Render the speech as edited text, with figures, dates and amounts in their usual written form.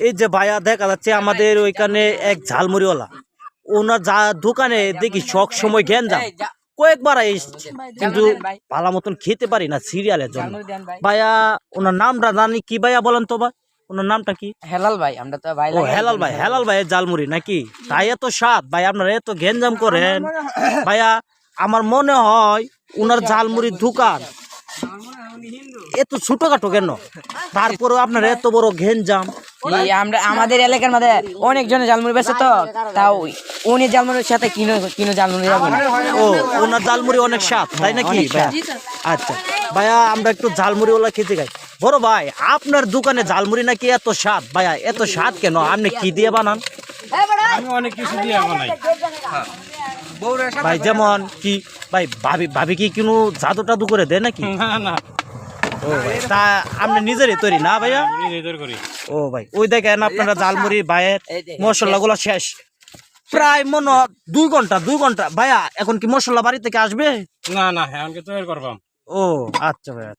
এই যে ভাইয়া দেখা যাচ্ছে আমাদের ওইখানে এক ঝালমুড়িওয়ালা, ওনার যা দোকানে দেখি সব সময় গ্যাঞ্জাম, কয়েকবার এসেছি কিন্তু ভালো মতন খেতে পারি না সিরিয়ালের জন্য। ভাইয়া ওনার নামটা জানি কি ভাইয়া বলেন তো ভাই, ওনার নামটা কি? হেলাল ভাই, আমরা তো ভাই ও হেলাল ভাই, হেলাল ভাইয়ের ঝালমুড়ি নাকি? তাই এত স্বাদ ভাই, আপনারা এত গ্যাঞ্জাম করেন ভাইয়া। আমার মনে হয় ওনার ঝালমুড়ির দোকান এত ছোটখাটো কেন, তারপরেও আপনারা এত বড় গ্যাঞ্জাম। আমরা আমাদের এলাকার মধ্যে অনেক জনের জালমুড়ি বেছে, তো তাও উনি জালমুড়ির সাথে কিনো জালমুড়ি যাবো না। ও ওনার ঝালমুড়ি অনেক স্বাদ তাই নাকি ভাইয়া? আচ্ছা ভাইয়া আমরা একটু ঝালমুড়িওয়ালা খেতে গাই। বড় ভাই আপনার দোকানে ঝালমুড়ি নাকি এত স্বাদ, ভাইয়া এত স্বাদ কেন? আপনি কি দিয়ে বানান? আমি অনেক কিছু দিয়ে বানাই ভাই যেমন কি ভাই, ভাবি কি কোনো জাদু টাদু করে দেয় নাকি? না না ও ভাই তা আপনি নিজেরই তৈরি না ভাইয়া? নিজেদের করি। ও ভাই ওই দেখেন আপনারা ঝালমুড়ি ভাইয়ের মশলা গুলো শেষ প্রায় মনে হয় 2 ঘন্টা ভাইয়া। এখন কি মশলা বাড়ি থেকে আসবে? না না, এখন কি তৈরি করবাম। ও আচ্ছা ভাইয়া।